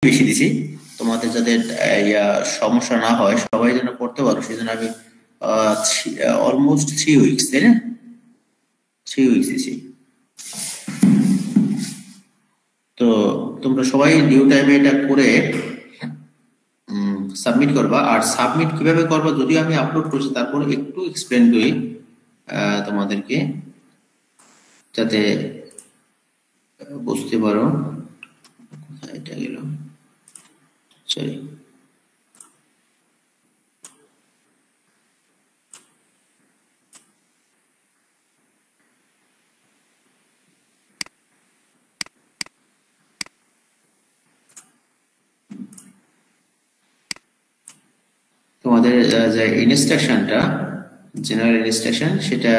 বেশি দিছি তোমাদের যাতে সমস্যা না হয়, সবাই যেন পড়তে পারো সেজন্য আমি অলমোস্ট 3 উইকস, তাই না? 3 উইকস দিছি। তো তোমরা সবাই ডিউ টাইমে এটা করে সাবমিট করবা। আর সাবমিট কিভাবে করবা যদিও আমি আপলোড করছি, তারপর একটু এক্সপ্লেন করি তোমাদেরকে, যাতে বুঝতে পারো। এটা গেল, সরি। তোমাদের যে ইনস্ট্রাকশনটা, জেনারেল ইনস্ট্রাকশন, সেটা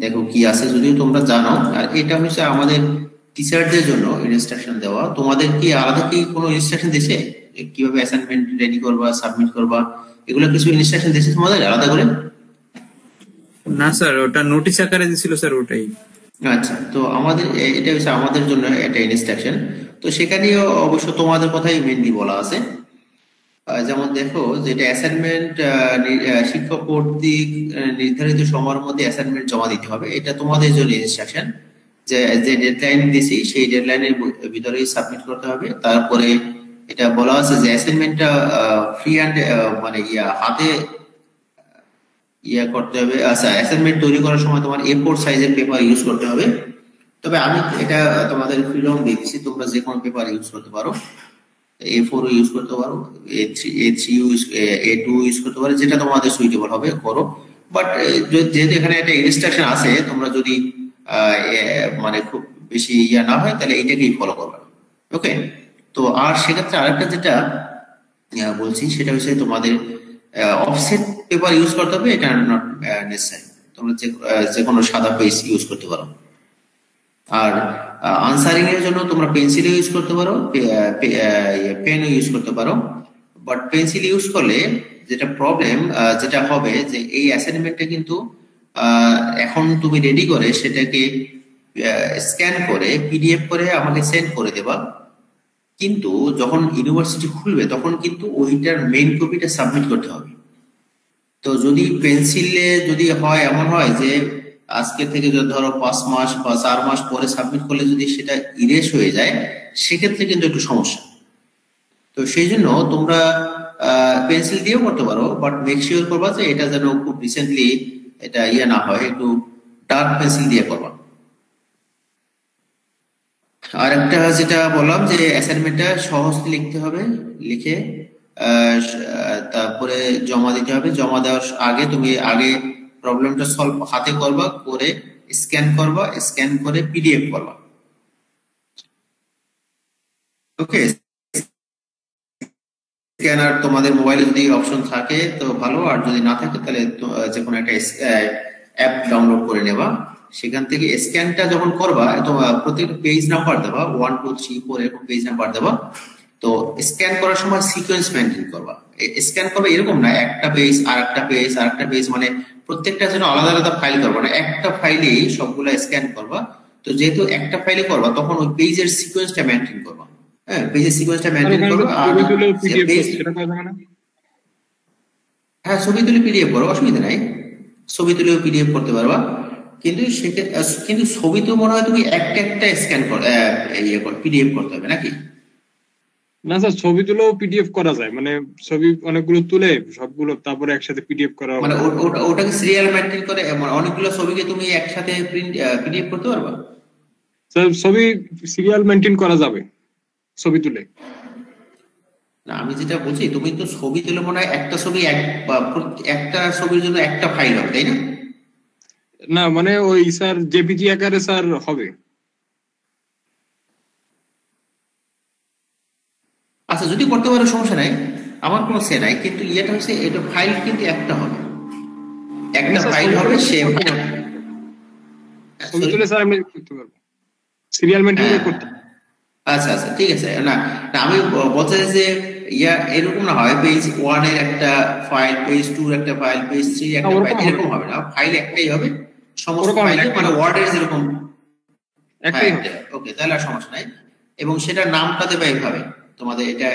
দেখো কি আছে, যদিও তোমরা জানো। আর এটা হচ্ছে আমাদের টিচারদের জন্য ইনস্ট্রাকশন দেওয়া। তোমাদের কি আলাদা কি কোনো ইনস্ট্রাকশন দিয়েছে কিভাবে অ্যাসাইনমেন্ট রেডি করবা, সাবমিট করবা? এগুলো কিছু ইনস্ট্রাকশন দিয়েছে তোমাদের আলাদা করে? না স্যার, ওটা নোটিশ আকারে দিছিল স্যার, ওটাই। আচ্ছা, তো আমাদের এটা হচ্ছে আমাদের জন্য একটা ইনস্ট্রাকশন। তো সেখানেও অবশ্য তোমাদের কথাই মেনলি বলা আছে। যেমন দেখো, যেটা অ্যাসাইনমেন্ট শিক্ষক কর্তৃক নির্ধারিত সময়ের মধ্যে অ্যাসাইনমেন্ট জমা দিতে হবে, এটা তোমাদের জন্য ইনস্ট্রাকশন। যে যে ডেডলাইন দিছি সেই ডেডলাইনের ভিতরেই সাবমিট করতে হবে। তারপরে এটা বলা আছে যে অ্যাসাইনমেন্টটা ফ্রি হ্যান্ড, মানে হাতে করতে হবে। আচ্ছা, অ্যাসাইনমেন্ট তৈরি করার সময় তোমার A4 সাইজের পেপার ইউজ করতে হবে। তবে আমি এটা তোমাদের ফ্রিডম দিচ্ছি, তোমরা যে কোনো পেপার ইউজ করতে পারো। A4 ইউজ করতে পারো, A3 A2 ইউজ করতে পারো, যেটা তোমাদের সুইটেবল হবে করো। বাট যেহেতু এখানে একটা ইনস্ট্রাকশন আছে, তোমরা যদি মানে খুব বেশি না হয় তাহলে এইটাকেই ফলো করবে। ওকে। তো আর সেক্ষেত্রে আরেকটা যেটা বলছি, সেটা হচ্ছে তোমাদের অফসেট পেপার ইউজ করতে হবে। এটা নট নেসেসারি, তোমরা যে কোনো সাদা পেজ ইউজ করতে পারো। আর আনসারিং এর জন্য তোমরা পেন্সিল ইউজ করতে পারো, পেনও ইউজ করতে পারো। বাট পেন্সিল ইউজ করলে যেটা প্রবলেম যেটা হবে, যে এই অ্যাসাইনমেন্টটা কিন্তু এখন তুমি রেডি করে সেটাকে স্ক্যান করে PDF করে আমাকে সেন্ড করে দেবা। কিন্তু যখন ইউনিভার্সিটি খুলবে তখন কিন্তু ওইটার মেইন কপিটা সাবমিট করতে হবে। তো যদি পেন্সিলে যদি হয়, এমন হয় যে আজকে থেকে যদি ধরো 5 মাস বা 4 মাস পরে সাবমিট করলে যদি সেটা ইরেজ হয়ে যায়, সেক্ষেত্রে কিন্তু একটু সমস্যা। তো সেই জন্য তোমরা পেন্সিল দিয়েও করতে পারো, বাট মেক শিওর করবা যে এটা যেন খুব রিসেন্টলি এটা না হয়, একটু ডার্ক পেন্সিল দিয়ে করবা। আর একটা যেটা বললাম যে অ্যাসাইনমেন্টটা সহজে লিখতে হবে, লিখে তারপরে জমা দিতে হবে। জমা দেওয়ার আগে তুমি প্রবলেমটা সলভ হাতে করবা, করে স্ক্যান করবা, স্ক্যান করে PDF করবা। ওকে। স্ক্যানার তোমাদের মোবাইলে যদি অপশন থাকে তো ভালো, আর যদি না থাকে তাহলে যে কোনো একটা অ্যাপ ডাউনলোড করে নেবা। সেখান থেকে স্ক্যানটা যখন করবা, তো প্রত্যেকটা পেজ নাম্বার দেবা, 1 2 3 4 এরকম পেজ নাম্বার দেবা। তো স্ক্যান করার সময় সিকোয়েন্স মেনটেন করবা। স্ক্যান করবে এরকম না একটা পেজ আর একটা পেজ আর একটা পেজ, মানে প্রত্যেকটা যেন আলাদা আলাদা ফাইল করবা না, একটা ফাইলেই সবগুলা স্ক্যান করবা। তো যেহেতু একটা ফাইলে করবা, তখন ওই পেজের সিকোয়েন্সটা মেনটেন করবা। হ্যাঁ, পেজের সিকোয়েন্সটা মেনটেন করবা। আর হ্যাঁ, ছবি তুলে PDF করো, অসুবিধা নাই। ছবি তুলেও PDF করতে পারবা। কিন্তু সেক্ষেত্রে কিন্তু ছবি তো মনে হয় তুমি একটা একটা স্ক্যান কর, PDF করতে হবে নাকি? না স্যার, ছবি তুলেও PDF করা যায়, মানে ছবি অনেকগুলো তুলে সবগুলো তারপরে একসাথে PDF করা, মানে ওটাকে সিরিয়াল মেইনটেইন করে, মানে অনেকগুলো ছবিকে তুমি একসাথে PDF করতে পারবা। স্যার ছবি সিরিয়াল মেইনটেইন করা যাবে ছবি তুলে। না, আমি যেটা বলছি, তুমি তো ছবি তুলে মনে হয় একটা ছবি একটা ছবির জন্য একটা ফাইল হবে, তাই না? না মানে ওই স্যার JPG আকারে স্যার হবে। আচ্ছা, যদি করতে পারো সমস্যা নাই, আমার কোনো সে নাই। কিন্তু ইয়েটা হচ্ছে, এটা ফাইল কিন্তু একটা হবে, একটা ফাইল হবে। সে ছবি তুলে স্যার আমি করতে পারবো, সিরিয়াল মেইনটেইন করতে। আচ্ছা আচ্ছা, ঠিক আছে। না না, আমি বলতে চাই যে এরকম না হয় পেজ 1 এর একটা ফাইল, পেজ 2 এর একটা ফাইল, পেজ 3 এর একটা ফাইল, এরকম হবে না। ফাইল একটাই হবে সমস্ত ফাইলে, মানে ওয়ার্ডের যেরকম একটাই হবে। ওকে, তাহলে আর সমস্যা নাই। এবং সেটার নামটা দেবে এইভাবে। তোমাদের এটা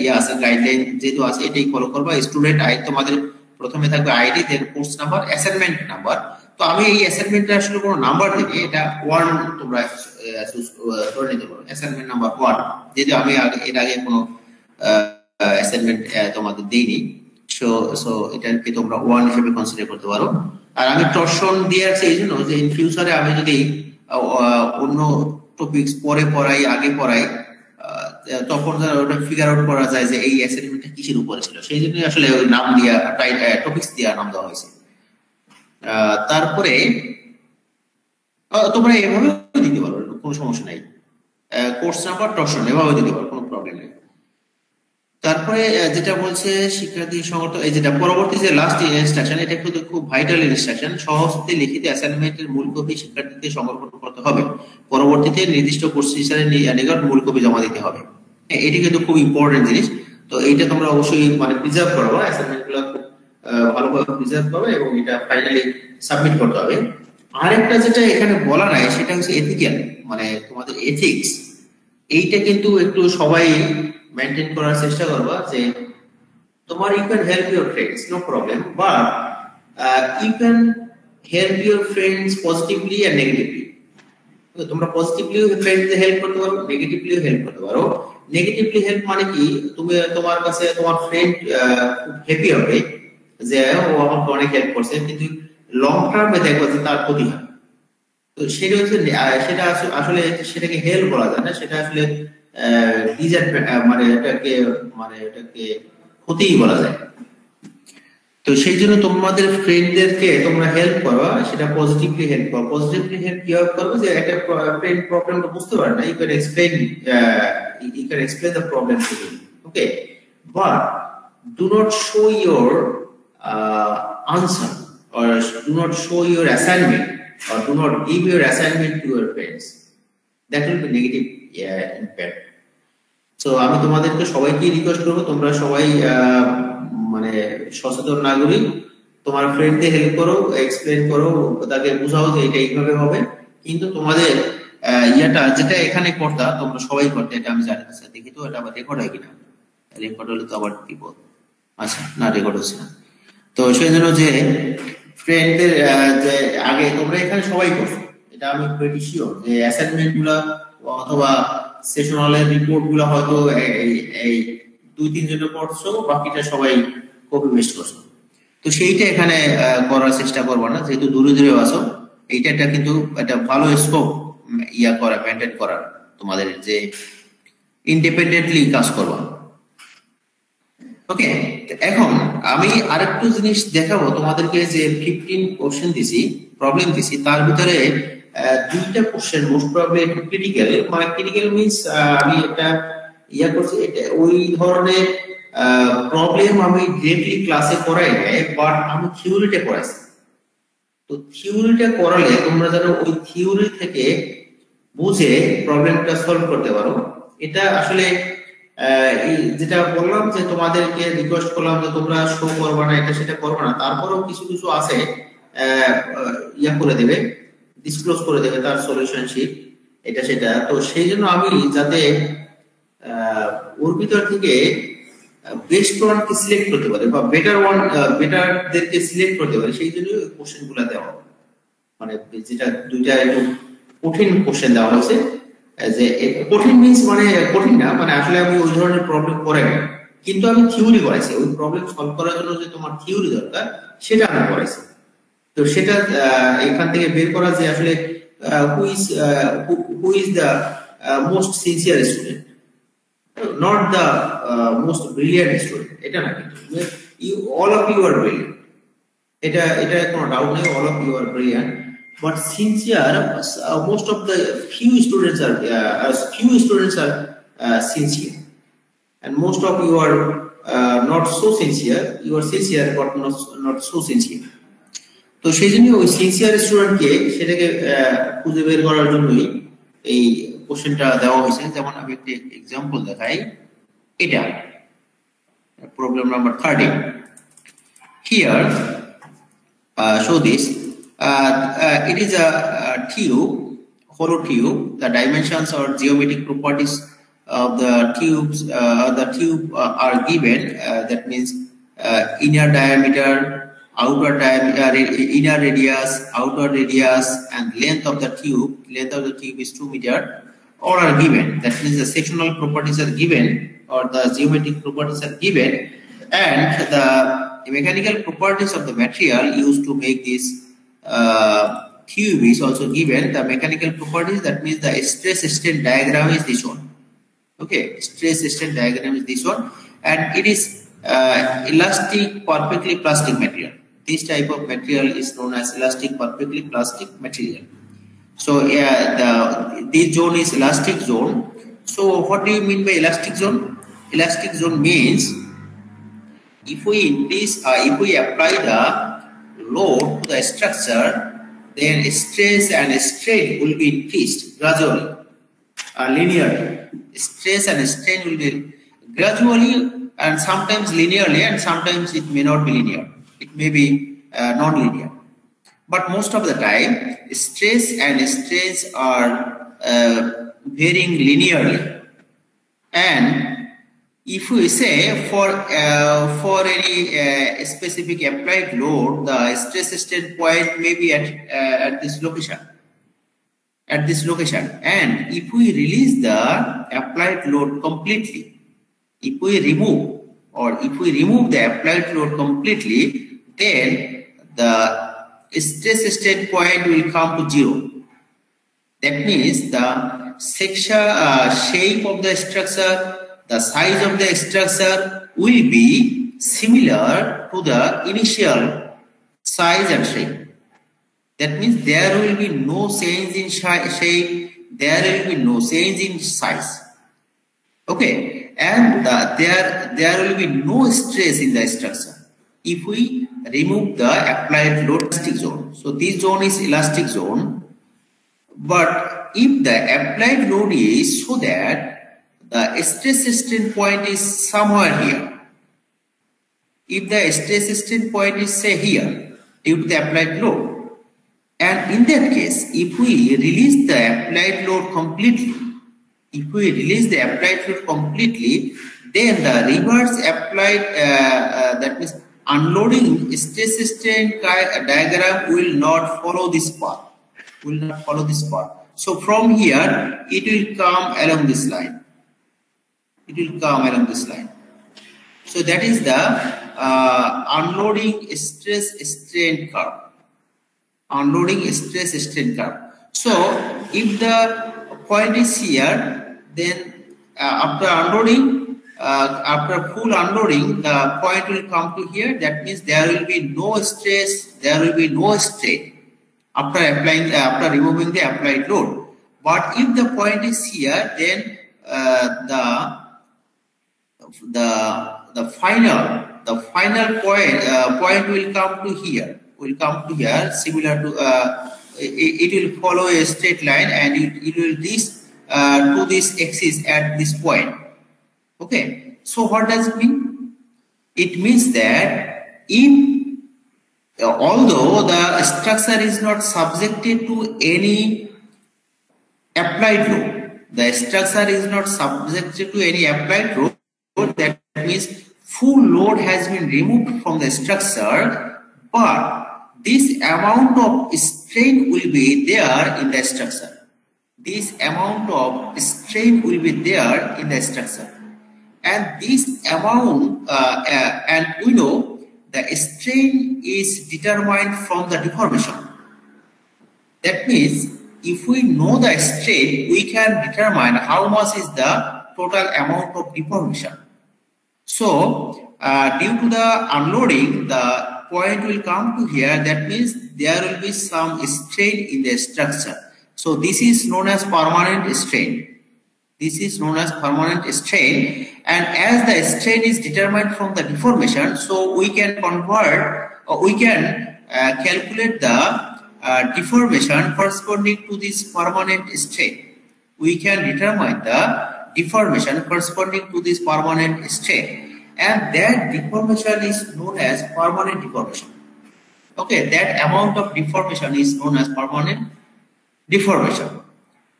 ইয়ে আছে, গাইডলাইন যেহেতু আছে এটাই ফলো করবা। স্টুডেন্ট আই তোমাদের প্রথমে থাকবে আইডি, দেন কোর্স নাম্বার, অ্যাসাইনমেন্ট নাম্বার। তো আমি এই অ্যাসাইনমেন্টে আসলে কোনো নাম্বার দিই, এটা 1 তোমরা চুজ করে নিতে পারো, অ্যাসাইনমেন্ট নাম্বার 1, যেহেতু আমি এর আগে কোনো অ্যাসাইনমেন্ট তোমাদের দেইনি। সো সো এটাকে তোমরা 1 হিসেবে কনসিডার করতে পারো। আর আমি টর্শন দিয়ে রাখছি এই জন্য যে ইন ফিউচারে আমি যদি অন্য টপিকস পরে পড়াই আগে পড়াই, তখন ওটা ফিগার আউট করা যায় যে এই অ্যাসাইনমেন্টটা কিসের উপরে ছিল, সেই জন্যই আসলে ওই নাম দিয়া টপিকস দিয়া নাম দেওয়া হয়েছে। তারপরে তোমরা এভাবে দিতে পারো, কোনো সমস্যা নাই। কোর্স নাম্বার, টর্শন এভাবে দিতে পারো, কোনো প্রবলেম নেই। তারপরে যেটা বলছে শিক্ষার্থী সংগঠন, এই যেটা পরবর্তী যে লাস্ট ইনস্ট্রাকশন, এটা কিন্তু খুব ভাইটাল ইনস্ট্রাকশন। সহজতে লিখিত অ্যাসাইনমেন্টের মূল কপি শিক্ষার্থীদের সংরক্ষণ করতে হবে, পরবর্তীতে নির্দিষ্ট কোর্স টিচারের নিকট মূল কপি জমা দিতে হবে। এটি কিন্তু খুব ইম্পর্টেন্ট জিনিস। তো এইটা তোমরা অবশ্যই মানে প্রিজার্ভ করবে, অ্যাসাইনমেন্ট গুলো ভালোভাবে প্রিজার্ভ করবে এবং এটা ফাইনালি সাবমিট করতে হবে। আরেকটা যেটা এখানে বলা নাই সেটা হচ্ছে এথিক্যাল, মানে তোমাদের এথিক্স। এইটা কিন্তু একটু সবাই মেনটেন করার চেষ্টা করবা যে তোমার you can help your friends, no problem, but you can help your friends positively আর নেগেটিভলি। তোমরা পজিটিভলিও ফ্রেন্ডদের হেল্প করতে পারো, নেগেটিভলিও হেল্প করতে পারো। নেগেটিভলি হেল্প মানে কি, তুমি তোমার কাছে তোমার ফ্রেন্ড খুব হ্যাপি হবে যে ও আমাকে অনেক হেল্প করছে, কিন্তু লং টার্মে দেখো যে তার ক্ষতি হয়। তো সেটা হচ্ছে সেটা আসলে সেটাকে হেল্প বলা যায় না, সেটা আসলে মানে এটাকে ক্ষতিই বলা যায়। তো সেই জন্য তোমাদের ফ্রেন্ডদেরকে তোমরা হেল্প করো, সেটা পজিটিভলি হেল্প করো। পজিটিভলি হেল্প কিভাবে করবে, যে একটা ফ্রেন্ড প্রবলেমটা বুঝতে পারে না, you can explain the problem to him, okay, but do not show your answer, or do not show your assignment, or do not give your assignment to your friends. That will be negative impact. So আমি তোমাদেরকে সবাইকে request করবো, তোমরা সবাই মানে সচেতন নাগরিক, তোমার ফ্রেন্ডদের হেল্প করো, এক্সপ্লেন করো, তাকে বোঝাও যে এটা এইভাবে হবে। কিন্তু তোমাদের ইয়াটা যেটা এখানে করতা তোমরা সবাই করতে, এটা আমি জানি না, দেখি তো এটা আবার রেকর্ড হয় কিনা। রেকর্ড হলে তো আবার বিপদ। আচ্ছা, না রেকর্ড হচ্ছে না। তো সেই জন্য যে ফ্রেন্ডদের যে আগে তোমরা এখানে সবাই করছো, এটা আমি প্রিটি শিওর যে অ্যাসাইনমেন্ট গুলা অথবা সেশনালের রিপোর্ট গুলা হয়তো এই 2-3 জনে পড়ছো, বাকিটা সবাই কপি পেস্ট করছো। তো সেইটা এখানে করার চেষ্টা করবো না, যেহেতু দূরে দূরে আছো। এইটা কিন্তু একটা ভালো স্কোপ ইয়া করা, মেনটেন করার, তোমাদের যে ইন্ডিপেন্ডেন্টলি কাজ করবা। ওকে, এখন আমি আরেকটু জিনিস দেখাবো তোমাদেরকে, যে 15 কোশ্চেন দিছি, প্রবলেম দিছি, তার ভিতরে 2টা কোশ্চেন মোস্ট প্রবাবলি একটু ক্রিটিক্যাল। মানে ক্রিটিক্যাল মিন্স আমি একটা ইয়া করছি, এটা ওই ধরনের প্রবলেম আমি ডিরেক্টলি ক্লাসে করাই নাই, বাট আমি থিওরিটা করাইছি। তো থিওরিটা করালে তোমরা যেন ওই থিওরি থেকে বুঝে প্রবলেমটা সলভ করতে পারো। এটা আসলে যেটা বললাম যে তোমাদেরকে রিকোয়েস্ট করলাম যে তোমরা শো করবে না, এটা সেটা করবে না, তারপরেও কিছু কিছু আছে ইয়া করে দেবে, ডিসক্লোজ করে দেবে তার সলিউশন শিট, এটা সেটা। তো সেই জন্য আমি যাতে ওর ভিতর থেকে বেস্ট ওয়ানকে সিলেক্ট করতে পারে বা বেটারদেরকে সিলেক্ট করতে পারে, সেই জন্য কোশ্চেন গুলা দেওয়া, মানে যেটা 2টা একটু কঠিন কোশ্চেন দেওয়া হয়েছে। যে কঠিন মিন্স মানে কঠিন না, মানে আসলে আমি ওই ধরনের প্রবলেম করে নাই, কিন্তু আমি থিওরি করাইছি। ওই প্রবলেম সলভ করার জন্য যে তোমার থিওরি দরকার সেটা আমি করাইছি। তো সেটা এখান থেকে বের করা যে আসলে who is the most sincere student, not the most brilliant student, এটা না, কিন্তু all of you are brilliant, এটা কোনো ডাউট নেই, all of you are brilliant, but sincere, most of the few students are sincere, and most of you are not so sincere, you are sincere but not so sincere. তো সেই জন্য ওই sincere স্টুডেন্টকে সেটাকে খুঁজে বের করার জন্যই এই কোশ্চেনটা দেওয়া হয়েছে। যেমন আমি একটা এক্সাম্পল দেখাই, এটা problem number 13 here. Show this. It is a tube, hollow tube. The dimensions or geometric properties of the tubes, are given. That means inner diameter, outer diameter, inner radius, outer radius, and length of the tube. Length of the tube is 2 meters. All are given. That means the sectional properties are given, or the geometric properties are given, and the mechanical properties of the material used to make this tube is also given. The mechanical properties, that means the stress strain diagram is this one. Okay, stress strain diagram is this one, and it is elastic perfectly plastic material. This type of material is known as elastic perfectly plastic material. So this zone is elastic zone. So what do you mean by elastic zone? Elastic zone means if we increase, if we apply the load to the structure, then stress and strain will be increased gradually, linearly. Stress and strain will be gradually and sometimes linearly, and sometimes it may not be linear. It may be non-linear. But most of the time, stress and strains are varying linearly. And if we say for any specific applied load, the stress strain point may be at this location. At this location, and if we release the applied load completely, if we remove the applied load completely, then the stress strain point will come to 0. That means the section shape of the structure, the size of the structure will be similar to the initial size and shape. That means there will be no change in shape, there will be no change in size. Okay, and there will be no stress in the structure if we remove the applied load elastic zone. So this zone is elastic zone, but if the applied load is so that the stress strain point is somewhere here, if the stress strain point is say here due to the applied load, and in that case, if we release the applied load completely, then the reverse applied, that means unloading stress strain diagram will not follow this path. So from here, it will come along this line. So that is the unloading stress strain curve. So if the point is here, then after unloading, after full unloading, the point will come to here. That means there will be no stress, there will be no strain after removing the applied load. But if the point is here, then the final point will come to here. Similar to it will follow a straight line, and it will reach to this axis at this point. Okay, so what does it mean? It means that if although the structure is not subjected to any applied load, that means full load has been removed from the structure, but this amount of strain will be there in the structure. And this amount, and we know the strain is determined from the deformation. That means if we know the strain, we can determine how much is the total amount of deformation. So due to the unloading, the point will come to here. That means there will be some strain in the structure. So this is known as permanent strain. And as the strain is determined from the deformation, so we can convert, or we can calculate the deformation corresponding to this permanent strain. We can determine the deformation corresponding to this permanent strain, and that deformation is known as permanent deformation. Okay, that amount of deformation is known as permanent deformation.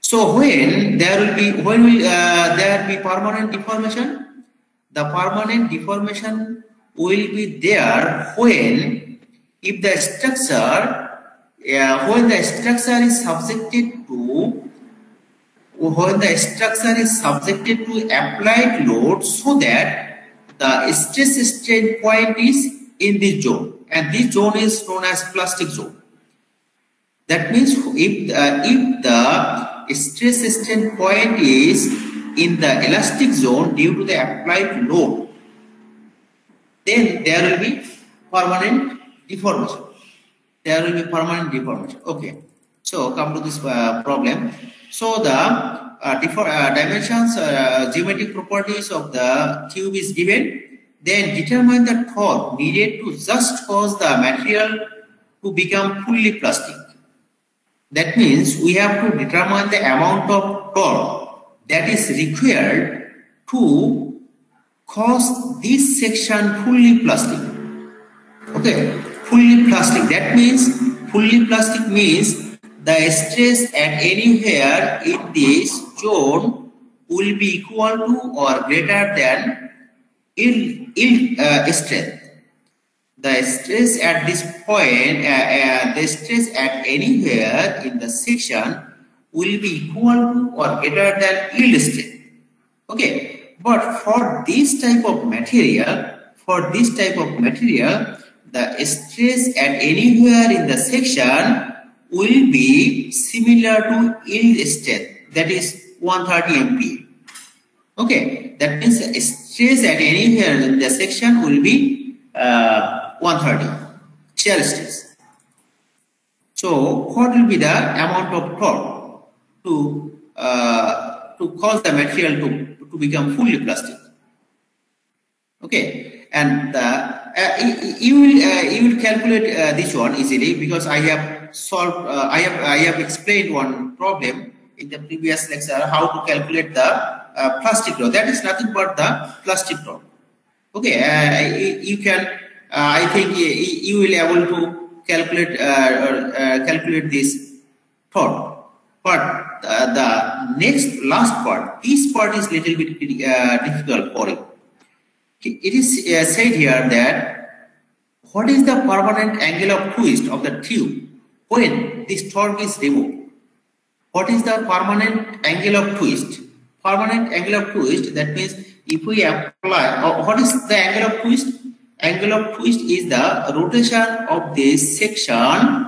So when will there be permanent deformation? The permanent deformation will be there when if the structure when the structure is subjected to applied load, so that the stress strain point is in this zone, and this zone is known as plastic zone. That means if the stress strain point is in the elastic zone due to the applied load, then there will be permanent deformation. Okay. So come to this problem. So the dimensions, geometric properties of the tube is given. Then determine the torque needed to just cause the material to become fully plastic. That means we have to determine the amount of torque that is required to cause this section fully plastic. Okay, fully plastic. That means fully plastic means the stress at anywhere in this zone will be equal to or greater than yield strength. The stress at this point, the stress at anywhere in the section will be equal to or greater than yield strength. Okay, but for this type of material, the stress at anywhere in the section will be similar to yield strength, that is 130 MPa. Okay, that means the stress at anywhere in the section will be 130 shear stress. So what will be the amount of torque to cause the material to become fully plastic? Okay, and you will calculate this one easily, because I have solved. I have explained one problem in the previous lecture how to calculate the plastic torque. That is nothing but the plastic torque. Okay, you can. I think you will able to calculate this torque. But the last part, this part is little bit difficult for you. It is said here that what is the permanent angle of twist of the tube when this torque is removed? What is the permanent angle of twist? Permanent angle of twist, that means if we apply, what is the angle of twist? Angle of twist is the rotation of this section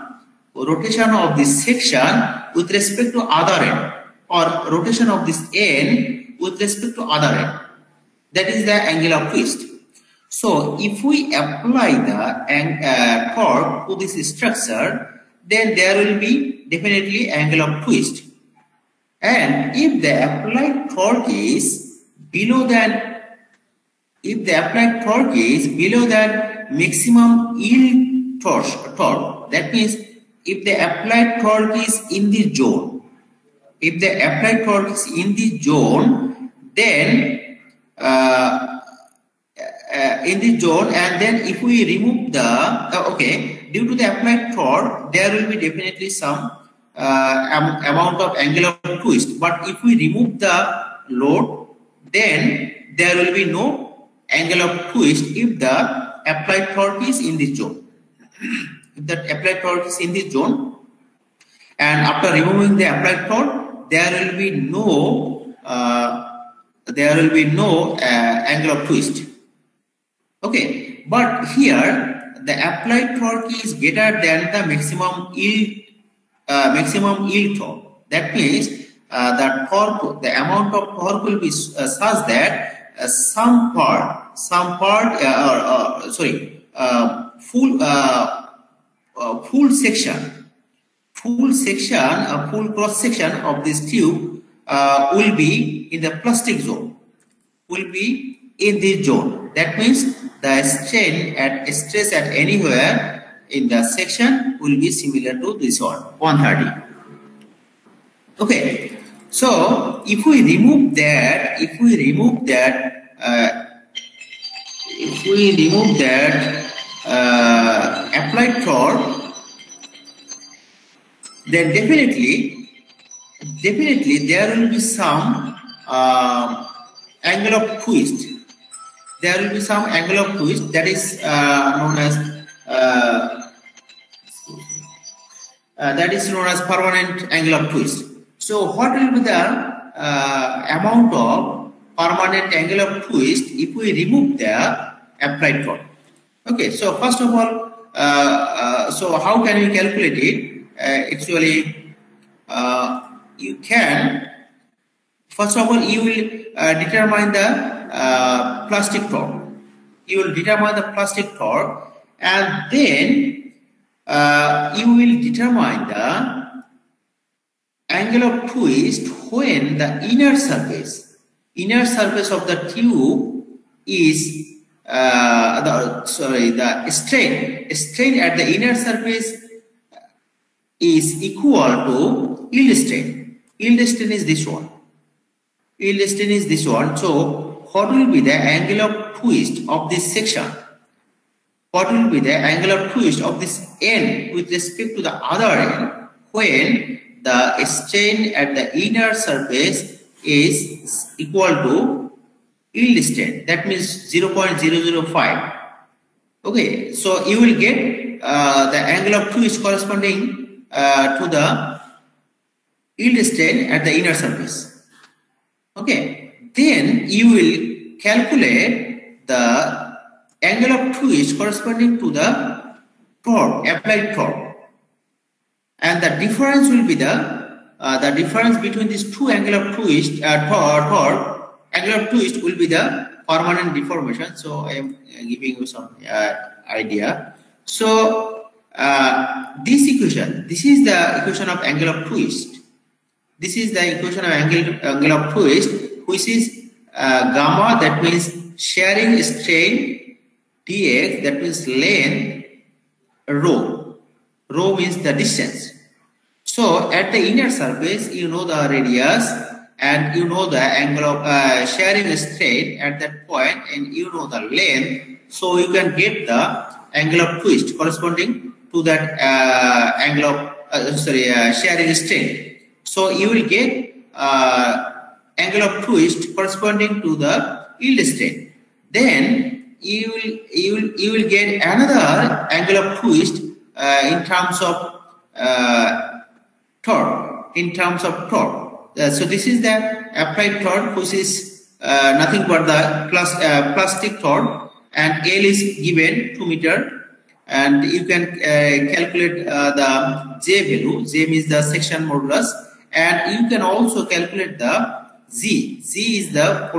with respect to other end, or rotation of this end with respect to other end. That is the angle of twist. So if we apply the torque to this structure, then there will be definitely angle of twist. And if the applied torque is below than maximum yield torque, that means if the applied torque is in the zone, then and then if we remove the due to the applied torque, there will be definitely some amount of angle of twist. But if we remove the load, then there will be no angle of twist if the applied torque is in this zone. If the applied torque is in this zone, and after removing the applied torque, there will be no angle of twist. Okay, but here the applied torque is greater than the maximum yield torque. That means the amount of torque will be such that full cross section of this tube will be in the plastic zone, will be in this zone. That means the stress at anywhere in the section will be similar to this one, 130. Okay, so if we remove that applied torque, then definitely definitely there will be some angle of twist. There will be some angle of twist that is known as permanent angle of twist. So what will be the amount of permanent angle of twist if we remove the applied torque? Okay, so first of all, so how can we calculate it? Actually, you can, first of all, you will determine the plastic torque. You will determine the plastic torque, and then you will determine the angle of twist when the inner surface of the tube is the strain at the inner surface is equal to yield strain. Yield strain is this one. Yield strain is this one. So what will be the angle of twist of this section? What will be the angle of twist of this end with respect to the other end when the strain at the inner surface is equal to yield strain? That means 0.005. Okay, so you will get the angle of twist corresponding to the yield strain at the inner surface. Okay, then you will calculate the angle of twist corresponding to the torque, applied torque, and the difference will be the difference between these two angle of twist torque. Angle of twist will be the permanent deformation. So I am giving you some idea. So this equation, this is the equation of angle of twist. This is the equation of angle of twist, which is gamma, that means shearing strain, dx, that means length, rho. Rho means the distance. So at the inner surface, you know the radius, and you know the angle of shearing strain at that point, and you know the length. So you can get the angle of twist corresponding to that angle of shearing strain. So you will get angle of twist corresponding to the yield strain. Then you will get another angle of twist in terms of torque. So this is the applied torque, which is nothing but the plastic torque, and L is given 2 meter, and you can calculate the J value. J means the section modulus, and you can also calculate the Z. Z is the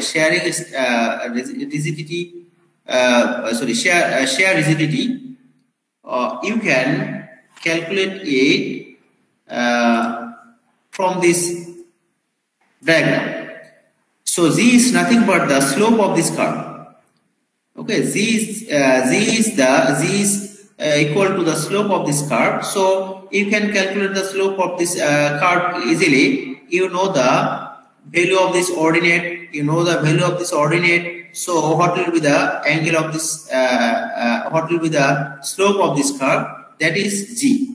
shearing rigidity. Shear rigidity. You can calculate it from this diagram. So Z is nothing but the slope of this curve. Okay, Z is equal to the slope of this curve. So you can calculate the slope of this curve easily. You know the value of this ordinate. So what will be the angle of this? What will be the slope of this curve? That is G.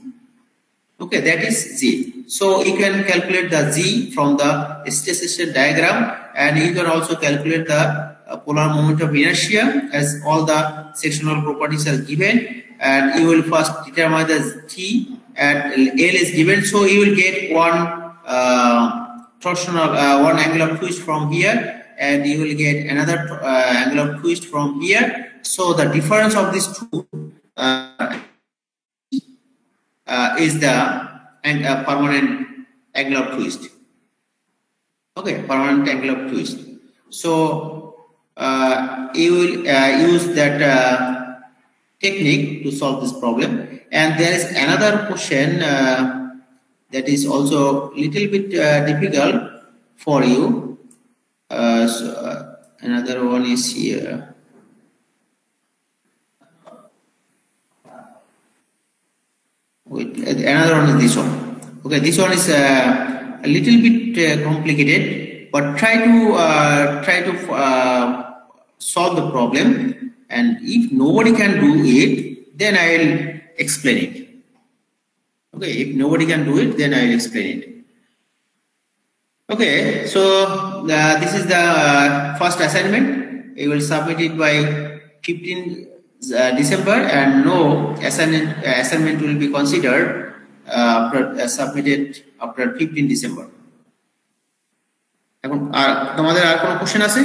Okay, that is Z. So you can calculate the Z from the station diagram, and you can also calculate the polar moment of inertia, as all the sectional properties are given, and you will first determine the T, and L is given. So you will get one torsional, one angle of twist from here, and you will get another angle of twist from here. So the difference of these two is the permanent angle of twist. Okay, permanent angle of twist. So you will use that technique to solve this problem. And there is another question that is also little bit difficult for you. So another one is here. Wait, another one is this one. Okay, this one is a little bit complicated, but try to solve the problem, and if nobody can do it, then I will explain it. Okay, if nobody can do it, then I will explain it. Okay, so this is the first assignment. You will submit it by 15 December, and no assignment will be considered submitted after 15 December. এখন তোমাদের আর কোনো question আছে?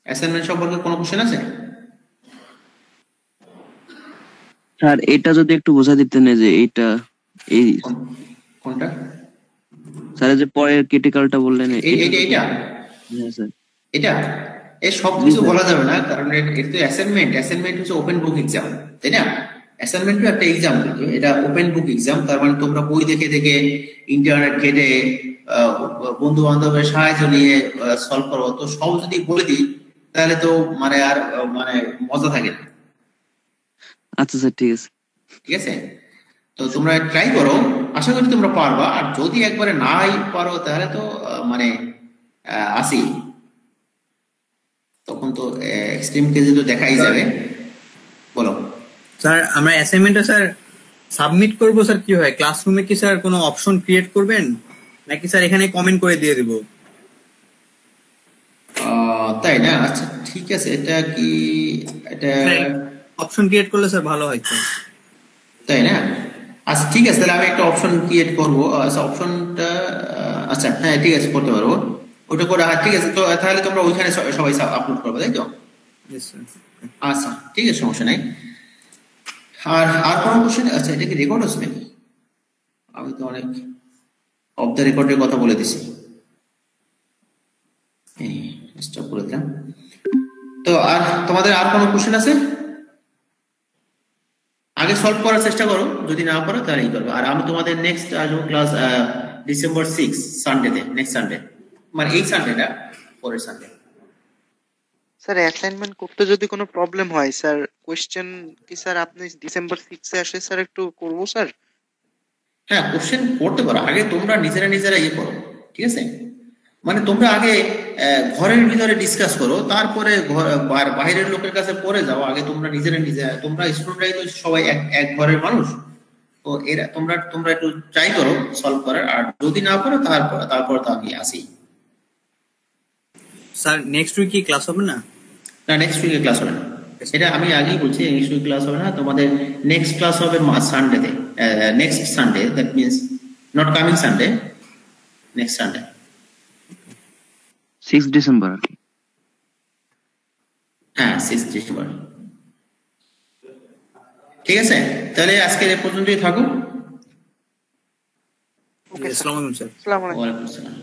Assignment সম্পর্কে কোনো question আছে? Sir এটা যদি একটু বোঝা দিতেন যে এইটা এই কোনটা? স্যার যে পরের ক্রিটিক্যালটা বললেন এইটা হ্যাঁ স্যার এটা এই সব কিছু বলা যাবে না, কারণ এটা তো অ্যাসাইনমেন্ট হচ্ছে ওপেন বুক এক্সাম, তাই না? অ্যাসাইনমেন্ট তো একটা এক্সাম, কিন্তু এটা ওপেন বুক এক্সাম। তার মানে তোমরা বই দেখে দেখে ইন্টারনেট ঘেটে বন্ধু বান্ধবের সাহায্য নিয়ে সলভ করো, তো সব যদি বলে দিই তাহলে তো মানে আর মানে মজা থাকে না। আচ্ছা স্যার ঠিক আছে ঠিক আছে, তো তোমরা ট্রাই করো, আশা করি তোমরা পারবা। আর যদি একবারে নাই পারো তাহলে তো মানে আসি, তখন তো এক্সট্রিম কেসে তো দেখাই যাবে। বলো স্যার আমরা অ্যাসাইনমেন্টটা স্যার সাবমিট করব স্যার, কি হয় ক্লাসরুমে কি স্যার কোনো অপশন ক্রিয়েট করবেন নাকি স্যার এখানে কমেন্ট করে দিয়ে দেব? তাই না? আচ্ছা ঠিক আছে, এটা কি এটা অপশন ক্রিয়েট করলে স্যার ভালো হয় তো, তাই না? আচ্ছা ঠিক আছে, তাহলে আমি একটা অপশন ক্রিয়েট করবো। আচ্ছা অপশনটা আচ্ছা হ্যাঁ ঠিক আছে, করতে পারবো ওটা করে। হ্যাঁ ঠিক আছে, তো তাহলে তোমরা ওইখানে সবাই আপলোড করবে, তাই তো? আচ্ছা ঠিক আছে, সমস্যা নাই। আর কোনো কোশ্চেন? আচ্ছা এটা কি রেকর্ড হচ্ছে নাকি? আমি তো অনেক অফ দ্য রেকর্ডের কথা বলে দিছি, স্টপ করে দিলাম। তো আর তোমাদের আর কোনো কোশ্চেন আছে? আগে সলভ করার চেষ্টা করো, যদি না পারো তাহলে ই করবে। আর আমি তোমাদের নেক্সট আসবো ক্লাস ডিসেম্বর 6 সানডেতে, নেক্সট সানডে, মানে এই সানডেটা পরের সানডে। স্যার অ্যাসাইনমেন্ট করতে যদি কোনো প্রবলেম হয় স্যার, কোশ্চেন কি স্যার আপনি ডিসেম্বর 6 এ আসে স্যার একটু করবো স্যার? হ্যাঁ কোশ্চেন করতে পারো, আগে তোমরা নিজেরা ইয়ে করো, ঠিক আছে? মানে তোমরা আগে ঘরের ভিতরে ডিসকাস করো, তারপরে বাইরের লোকের কাছে পরে যাও। আগে তোমরা তোমরা স্টুডেন্টরাই তো সবাই এক ঘরের মানুষ, তো এরা তোমরা একটু ট্রাই করো সলভ করার। আর যদি না পারো তারপর তো আমি আসি। স্যার নেক্সট উইক কি ক্লাস হবে না? না নেক্সট উইকে ক্লাস হবে না, এটা আমি আগেই বলছি। নেক্সট উইক ক্লাস হবে না, তোমাদের নেক্সট ক্লাস হবে সানডেতে, next Sunday, that means not coming Sunday, next Sunday 6 December আর কি। হ্যাঁ 6 ডিসেম্বর। ঠিক আছে, তাহলে আজকের এ পর্যন্তই থাকুক। ওকে স্যার, আসসালামু আলাইকুম স্যার। আসসালামু আলাইকুম। ওয়ালাইকুম আসসালাম।